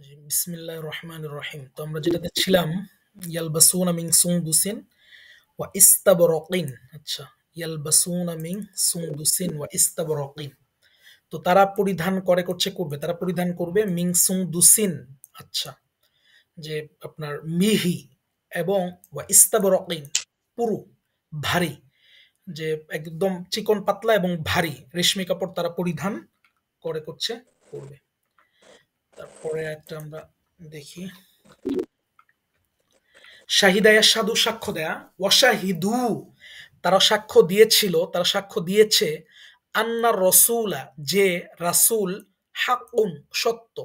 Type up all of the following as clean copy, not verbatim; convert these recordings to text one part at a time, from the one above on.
জি, বিসমিল্লাহির রহমানির রহিম। তো আমরা যেটাতে ছিলাম, ইয়ালবাসুনা মিন সুনদুসিন ওয়া ইস্তাবরাকিন। আচ্ছা, ইয়ালবাসুনা মিন সুনদুসিন ওয়া ইস্তাবরাকিন। তো তারা পরিধান করবে, তারা পরিধান করবে মিন সুনদুসিন। আচ্ছা, যে আপনার মিহি এবং ওয়া ইস্তাবরাকিন, পুরু, ভারী, যে একদম চিকন পাতলা এবং ভারী রেশমি কাপড় তারা পরিধান করবে। তারপরে একটা আমরা দেখি, শাহিদায়া সাধু সাক্ষ্য দেয়া, ওয়াশাহিদু তারা সাক্ষ্য দিয়েছে, আন্নার রসুলা যে রাসূল, হাক্কুন সত্য,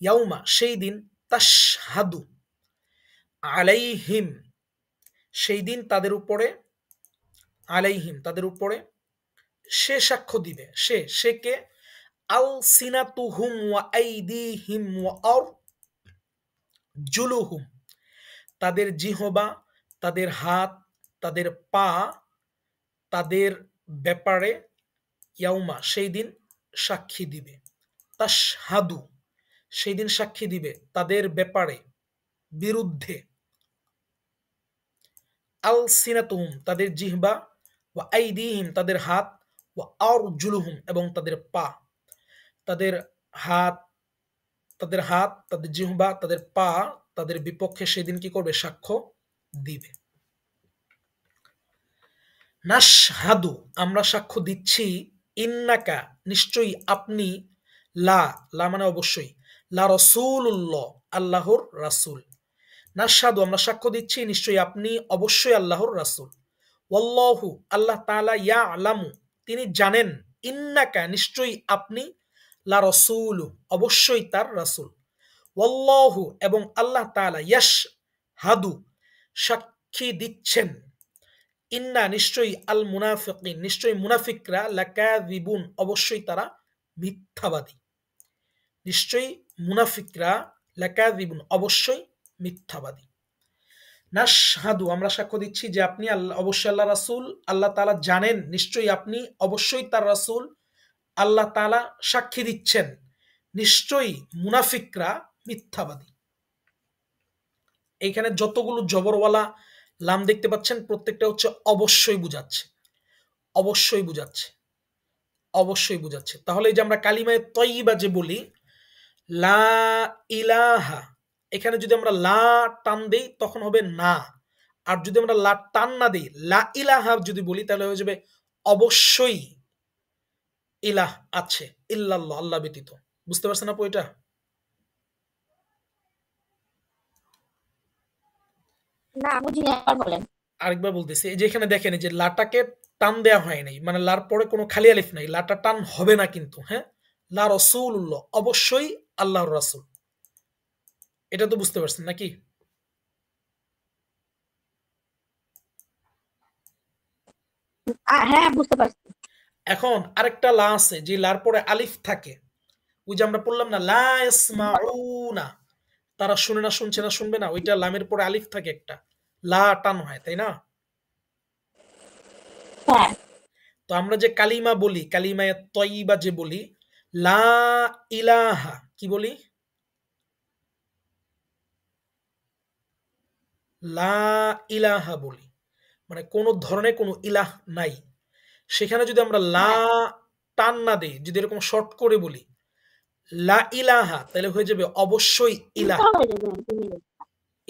ইয়াউমা সেই দিন, তাশহাদু আলাইহিম সেই দিন তাদের উপরে সে সাক্ষ্য দিবে, সে কে, আল সিনাতুহুম ওয়া আইদিহিম ওয়া আরজুলুহুম তাদের জিহবা, তাদের হাত, তাদের পা, তাদের ব্যাপারে, ইয়াউমা সেই দিন সাক্ষী দিবে, তাশহাদু সেই দিন সাক্ষী দিবে তাদের ব্যাপারে, বিরুদ্ধে, আল সিনাতুহুম তাদের জিহবা, ওয়া আইদিহিম তাদের হাত, ওয়া আরজুলুহুম এবং তাদের পা। তাদের হাত তাদের জিহবা, তাদের পা, তাদের বিপক্ষে সেদিন কি করবে, সাক্ষ্য দিবে। নাশহাদু আমরা সাক্ষ্য দিচ্ছি, ইন্নাকা নিশ্চয়ই আপনি, লা লা মানে অবশ্যই, লা রসুল্লাহ আল্লাহর রাসূল। নাশহাদু আমরা সাক্ষ্য দিচ্ছি নিশ্চয়ই আপনি অবশ্যই আল্লাহর রাসূল। ওয়াল্লাহু আল্লাহ তাআলা, ইয়ালামু তিনি জানেন, ইন্নাকা নিশ্চয়ই আপনি, লা রসূলু অবশ্যই তার রাসূল। ওয়াল্লাহু এবং আল্লাহ তাআলা, ইয়াশহাদু সাক্ষী দিচ্ছেন, ইন্না নিশ্চয়ই, আল মুনাফিকিন নিশ্চয়ই মুনাফিকরা, লাকাযিবুন অবশ্যই তারা মিথ্যাবাদী। নিশ্চয়ই মুনাফিকরা, লাকাযিবুন অবশ্যই মিথ্যাবাদী। নাশহাদু আমরা সাক্ষ্য দিচ্ছি যে আপনি আল্লাহ অবশ্যই আল্লাহ রাসূল, আল্লাহ তাআলা জানেন নিশ্চয়ই আপনি অবশ্যই তার রাসূল, আল্লাহ তাআলা সাক্ষী দিচ্ছেন নিশ্চয়ই মুনাফিকরা মিথ্যাবাদী। এইখানে যতগুলো জবরওয়ালা লাম দেখতে পাচ্ছেন প্রত্যেকটা হচ্ছে অবশ্যই বুঝাচ্ছে, অবশ্যই বুঝাচ্ছে, অবশ্যই বুঝাচ্ছে। তাহলে এই যে আমরা কালিমায়ে তয়্যিবা যে বলি, লা ইলাহা, এখানে যদি আমরা লা টান দেই তখন হবে না, আর যদি আমরা লা টান না দেই, লা ইলাহা যদি বলি তাহলে হয়ে যাবে অবশ্যই ইলাহ আছে, ইল্লাল্লাহ আল্লাহ ব্যতীত। বুঝতে পারছেন আপু এটা? না বুঝিনি, আবার বলেন। আরেকবার বলতেছি, এই যে এখানে দেখেন, এই যে লাটাকে টান দেয়া হয় নাই, মানে লার পরে কোনো খালি আলিফ নাই, লাটা টান হবে না কিন্তু, হ্যাঁ, লা রসুল্লাহ অবশ্যই আল্লাহর রাসূল। এটা তো বুঝতে পারছেন নাকি? হ্যাঁ বুঝতে পারছি। এখন আরেকটা লা আছে যে লার পরে আলিফ থাকে, ওই যে আমরা পড়লাম না, লা ইয়াসমাউনা তারা শুনে না, শুনছে না, শুনবে না, ওইটা লামের পরে আলিফ থাকে একটা, লা টান হয়, তাই না? হ্যাঁ। তো আমরা যে কালিমা বলি, কালিমায়ে তয়্যিবা যে বলি, লা ইলাহা কি বলি, লা ইলাহা বলি, মানে কোন ধরনের কোনো ইলাহ নাই। সেখানে যদি আমরা লা হ্যাঁ টান না দেই, যদি এরকম শর্ট করে বলি লা ইলাহা, তাহলে হয়ে যাবে অবশ্যই ইলাহ, তাহলে তুমি।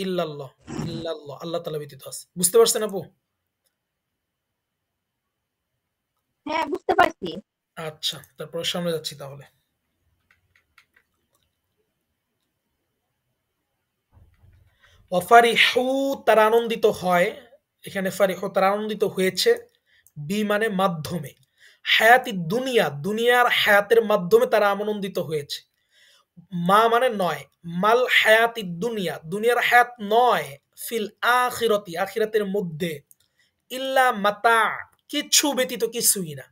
ইল্লাল্লাহ, ইল্লাল্লাহ আল্লাহ তাআলা ব্যতীত আছে। বুঝতে পারছেন আপু? হ্যাঁ বুঝতে পারছি। আচ্ছা, তারপরে সামনে যাচ্ছি তাহলে। ওয়াফারিহু তারা আনন্দিত হয়, এখানে ফারিহু তারা আনন্দিত হয়েছে, বি মানে মাধ্যমে, হায়াতি দুনিয়া দুনিয়ার হায়াতের মাধ্যমে তারা আনন্দিত হয়েছে, মা মানে নয়, মাল হায়াতি দুনিয়া দুনিয়ার হায়াত নয়, ফিল আখিরাতি আখিরাতের মধ্যে, ইল্লা মাতা কিছু ব্যতীত কিছুই না,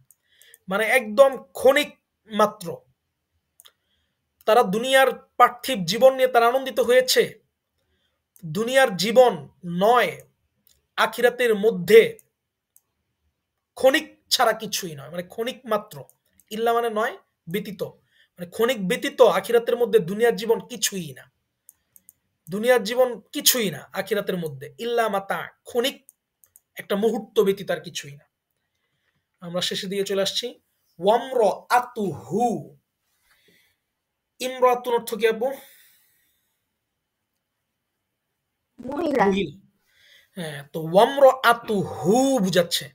মানে একদম ক্ষণিক মাত্র। তারা দুনিয়ার পার্থিব জীবন নিয়ে তারা আনন্দিত হয়েছে, দুনিয়ার জীবন নয়, আখিরাতের মধ্যে ক্ষণিক ছাড়া কিছুই নয়, মানে ক্ষণিক মাত্র, ইল্লা মানে নয়, ব্যতীত, মানে ক্ষণিক ব্যতীত আখিরাতের মধ্যে দুনিয়ার জীবন কিছুই না। দুনিয়ার জীবন কিছুই না আখিরাতের মধ্যে, ইল্লা মাতা, ক্ষণিক একটা মুহূর্ত ব্যতীত আর কিছুই না। আমরা শেষে দিয়ে চলে আসছি। ওয়ামর আতু হু, ইমরাতুন অর্থ কি আপু? মহিলা। মহিলা। হ্যাঁ, তো ওয়ামর আতু হু বুঝাচ্ছে,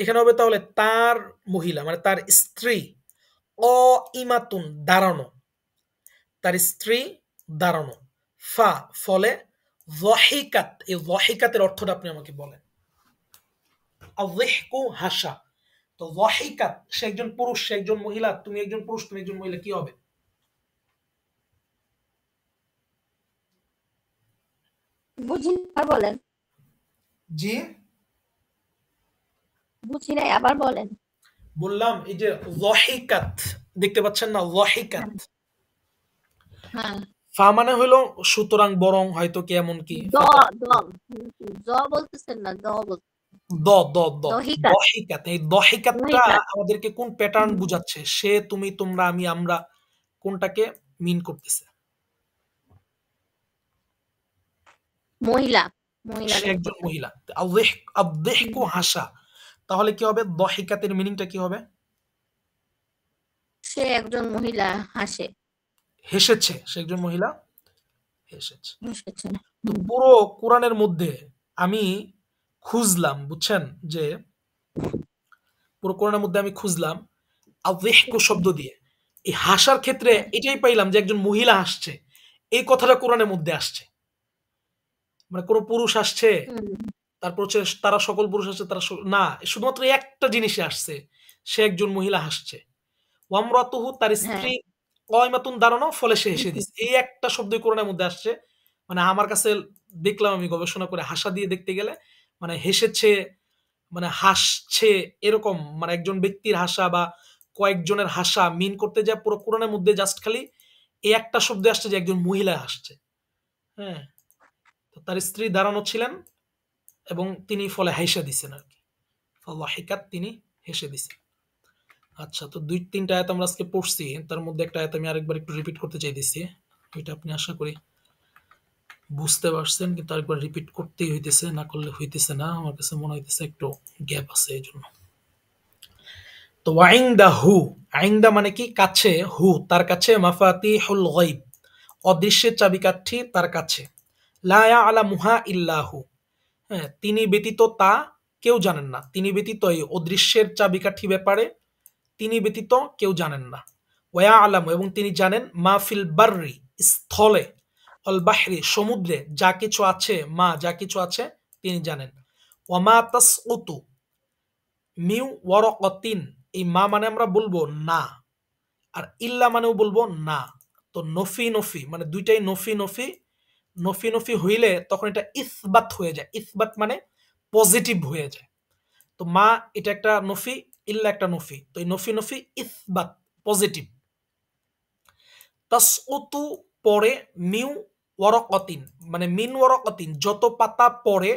এখানে হবে তাহলে তার মহিলা মানে তার স্ত্রী, অ ইমাতুন দাঁড়ানো, তার স্ত্রী দাঁড়ানো, ফা ফলে, যহিকাত, এই যহিকাতের অর্থটা আপনি আমাকে বলেন। আযহিকু হাসা, তো যহিকাত সে একজন পুরুষ, সে একজন মহিলা, তুমি একজন পুরুষ, তুমি একজন মহিলা, কি হবে? বুঝি নাই, আবার বলেন। জি, বুঝি নাই, আবার বলেন। বললাম এই যে যহিকাত, দেখতে পাচ্ছেন না, যহিকাত, হ্যাঁ, হ্যাঁ। ফা মানে হলো সুতরাং, বরং, হয়তো কি, এমন কি, দ ফাতা, দ জ বলতেছেন না, দ বল। দ দ দ দহিকাত। দহিকাত, এই দহিকাতটা দহিকাত। আমাদেরকে কোন প্যাটার্ন বুঝাচ্ছে? সে, তুমি, তোমরা, আমি, আমরা, কোনটাকে মিন করতেছে? মহিলা। মহিলা সে বের একজন করতে। মহিলা। আযহিকু হাসা, তাহলে কি হবে? দহিকাতের মিনিংটা কি হবে? সে একজন মহিলা হাসে। হেসেছে, সে একজন মহিলা হেসেছে। হেসেছে। তো হুম। পুরো কোরআনের মধ্যে আমি খুঁজলাম, বুঝছেন, যে পুরো কোরআনের মধ্যে আমি খুঁজলাম আযহিকু শব্দ দিয়ে। এই হাসার ক্ষেত্রে হ্যাঁ। এটাই পাইলাম যে একজন মহিলা হাসছে। এই কথাটা কোরআনের মধ্যে আসছে। মানে কোন পুরুষ আসছে, হুম। তারপর হচ্ছে তারা সকল পুরুষ আসছে, তারা না, শুধুমাত্র একটা জিনিসে আসছে, সে একজন মহিলা হাসছে। ওয়ামরাতুহু, তার হ্যাঁ। স্ত্রী কয়মাতুন দাঁড়ানো, ফলে সে হেসে দিছে। এই একটা শব্দই কোরআনের মধ্যে আসছে। মানে আমার কাছে দেখলাম, আমি গবেষণা করে হাসা দিয়ে দেখতে গেলে, মানে হেসেছে, মানে হাসছে, এরকম মানে একজন ব্যক্তির হাসা বা কয়েকজনের হাসা মিন করতে যায় পুরো কোরআনের মধ্যে জাস্ট খালি এই একটা শব্দ আসছে যে একজন মহিলা হাসছে। হ্যাঁ, তো তার স্ত্রী দাঁড়ানো ছিলেন এবং তিনি ফলে হাইসা দিছেন আর কি। ফালাহিকাত, তিনি হেসে দিছেন। আচ্ছা, তো ২-৩ টা আয়াত আমরা আজকে পড়ছি। তার মধ্যে একটা আয়াত আমি আরেকবার একটু রিপিট করতে চাইতেছি। এটা আপনি আশা করি বুঝতে পারছেন, কিন্তু আরেকবার রিপিট করতেই হইতেছে, না করলে হইতেছে না। আমার কাছে মনে হইতেছে একটু গ্যাপ আছে এইজন্য। তো ওয়াইনদাহু, আইনদা মানে কি? কাছে, হু তার কাছে, মাফাতিহুল গায়ব অদৃশ্যের চাবিকাঠি তার কাছে, লা ইয়ালামুহা ইল্লাহু, হ্যাঁ, তিনি ব্যতীত তা কেউ জানেন না। তিনি ব্যতীত এই অদৃশ্যের চাবিকাঠি ব্যাপারে তিনি ব্যতীত কেউ জানেন না। ওয়া আলামু, এবং তিনি জানেন, মা ফিল বাররি স্থলে, অল বাহরি সমুদ্রে যা কিছু আছে, মা যা কিছু আছে তিনি জানেন। ওয়ামা তাসউতু মিউ ওয়ারাকাতিন, এই মা মানে আমরা বলবো না, আর ইল্লা মানেও বলবো না। তো নফি নফি মানে দুইটাই নফি নফি, নফি নফি হইলে তখন এটা ইসবাত হয়ে যায়। ইসবাত মানে পজিটিভ হয়ে যায়। তো মা এটা একটা নফি, ইল্লা একটা নফি, তো এই নফি নফি ইসবাত, পজিটিভ। তাসকুতু পরে, মিউ ওয়ারাকাতিন মানে মিন ওয়ারাকাতিন যত পাতা পড়ে,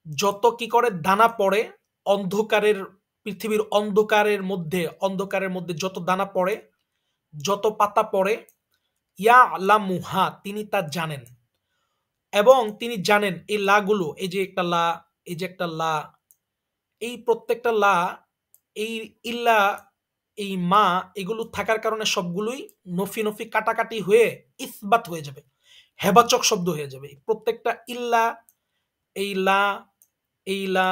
যত কি করে দানা পড়ে, অন্ধকারের, পৃথিবীর অন্ধকারের মধ্যে, অন্ধকারের মধ্যে যত দানা পড়ে, যত পাতা পড়ে, ইয়ালামুহা তিনি তা জানেন, এবং তিনি জানেন এই লা গুলো, এই যে একটা লা, এই যে একটা লা, এই প্রত্যেকটা লা, এই ইল্লা, এই মা, এগুলো থাকার কারণে সবগুলোই নফি নফি কাটাকাটি হয়ে ইসবাত হয়ে যাবে, হেবাচক শব্দ হয়ে যাবে। প্রত্যেকটা ইল্লা, এই লা, এই লা,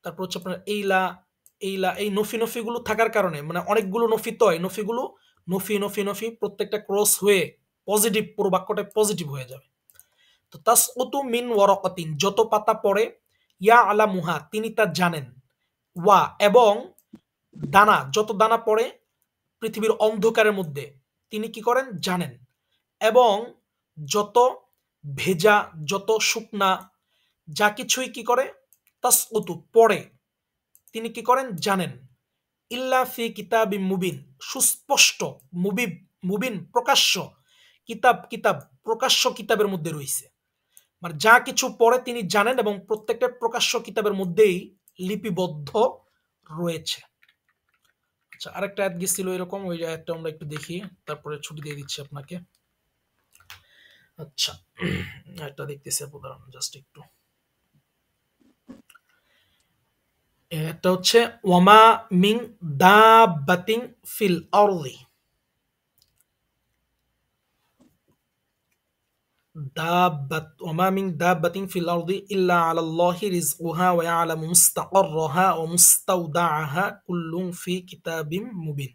তারপর হচ্ছে আপনার এই লা, এই লা, এই নফি নফি গুলো থাকার কারণে, মানে অনেকগুলো নফি, তো এই নফিগুলো নফি নফি নফি প্রত্যেকটা ক্রস হয়ে পজিটিভ, পুরো বাক্যটা পজিটিভ হয়ে যাবে। তো তাসকুতু মিন ওয়ারাকাতিন যত পাতা পড়ে, ইয়া আলা মুহা তিনি তা জানেন, ওয়া এবং দানা, যত দানা পড়ে পৃথিবীর অন্ধকারের মধ্যে তিনি কি করেন? জানেন। এবং যত ভেজা, যত শুকনা, যা কিছুই কি করে? তাসকুতু পড়ে, তিনি কি করেন? জানেন। ইল্লা ফি কিতাবিম মুবিন, সুস্পষ্ট, মুবিব, মুবিন প্রকাশ্য, কিতাব, কিতাব প্রকাশ্য কিতাবের মধ্যে রয়েছে। মানে যা কিছু পড়ে তিনি জানেন, এবং প্রত্যেকটা প্রকাশ্য কিতাবের মধ্যেই লিপিবদ্ধ রয়েছে। আচ্ছা, আরেকটা আয়াত গেছিল এরকম, ওই আয়াতটা আমরা একটু দেখি, তারপরে ছুটি দিয়ে দিচ্ছি আপনাকে। আচ্ছা, আয়াতটা দেখতেছি আপু, দাঁড়ান জাস্ট একটু। এটা হচ্ছে ওয়ামা মিং দাব্বাতিন ফিল আরদি, দাব্বাত ওয়ামা মিং দাব্বাতিন ফিল আরদি ইল্লা আলাল্লাহি রিজকুহা ওয়া ইয়ালামু মুস্তাকাররাহা ওয়া মুস্তাওদাআহা কুল্লুন ফি কিতাবিম মুবিন।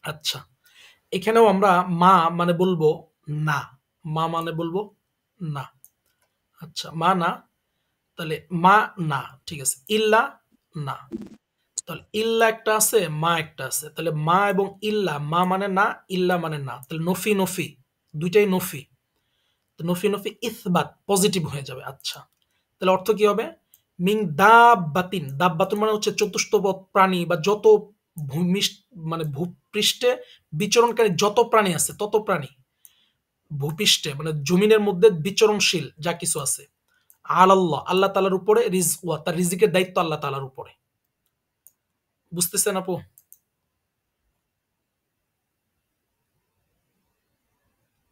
আচ্ছা, এখানেও আমরা মা মানে বলবো না, মা মানে বলবো না। আচ্ছা, মা না, তাহলে মা না, ঠিক আছে। ইল্লা না, তাহলে ইল্লা একটা আছে, মা একটা আছে, তাহলে মা এবং ইল্লা, মা মানে না, ইল্লা মানে না, তাহলে নফি নফি, দুইটাই নফি। তো নফি নফি ইসবাত, পজিটিভ হয়ে যাবে। আচ্ছা, তাহলে অর্থ কি হবে? মিং দাব্বাতিন, দাব্বাতুন মানে হচ্ছে চতুষ্পদ প্রাণী বা যত ভূমিষ্ঠ মানে ভূপৃষ্ঠে বিচরণকারী যত প্রাণী আছে, তত প্রাণী ভূপৃষ্ঠে মানে জমিনের মধ্যে বিচরণশীল যা কিছু আছে, আল্লাহ আল্লাহ তালার উপরে, রিজওয়া তার রিজিকের দায়িত্ব আল্লাহ তালার উপরে। বুঝতেছেন আপু?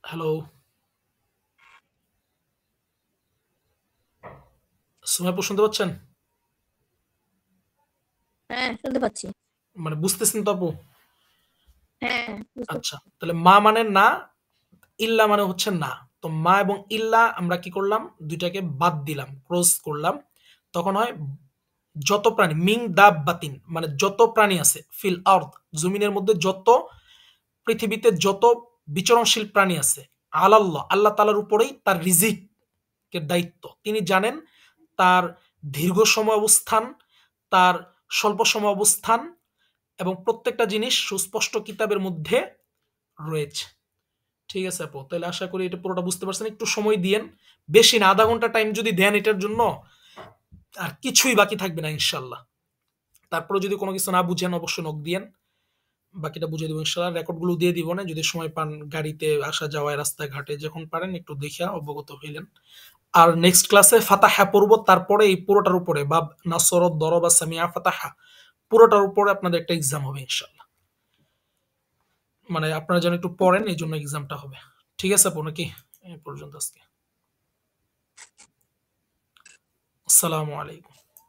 হ্যালো, সুমাই আপু শুনতে পাচ্ছেন? হ্যাঁ, শুনতে পাচ্ছি। মানে বুঝতেছেন তো আপু? হ্যাঁ, বুঝতে আচ্ছা, তাহলে মা মানে না, ইল্লা মানে হচ্ছে না। তো মা এবং ইল্লা আমরা কি করলাম? দুইটাকে বাদ দিলাম, ক্রস করলাম। তখন হয় যত প্রাণী, মিং দাব্বাতিন মানে যত প্রাণী আছে, ফিল আরদ জমিনের মধ্যে যত, পৃথিবীতে যত বিচরণশীল প্রাণী আছে, আল্লাহ আল্লাহ তালার উপরেই তার রিজিকের দায়িত্ব। তিনি জানেন তার দীর্ঘ সময় অবস্থান, তার স্বল্প সময় অবস্থান, এবং প্রত্যেকটা জিনিস সুস্পষ্ট কিতাবের মধ্যে রয়েছে। ঠিক আছে আপু, তাহলে আশা করি এটা পুরোটা বুঝতে পারছেন। একটু সময় দিয়েন, বেশি না, আধা ঘন্টা টাইম যদি দেন এটার জন্য, আর কিছুই বাকি থাকবে না ইনশাল্লাহ। তারপরে যদি কোনো কিছু না বুঝেন অবশ্যই নক দিয়েন, বাকিটা বুঝিয়ে দেবো ইনশাল্লাহ। রেকর্ডগুলো দিয়ে দিব না, যদি সময় পান গাড়িতে আসা যাওয়ায় রাস্তাঘাটে যখন পারেন একটু দেখিয়া অবগত হইলেন। আর নেক্সট ক্লাসে ফাতাহা পড়ব, তারপরে এই পুরোটার উপরে বাব নাসরত দরবা সামিয়া ফাতাহা পুরোটার উপরে আপনাদের একটা এক্সাম হবে ইনশাল্লাহ। মানে আপনারা যেন একটু পড়েন, এই জন্য এক্সামটা হবে। ঠিক আছে আপু, নাকি এই পর্যন্ত আজকে? আসসালামু আলাইকুম।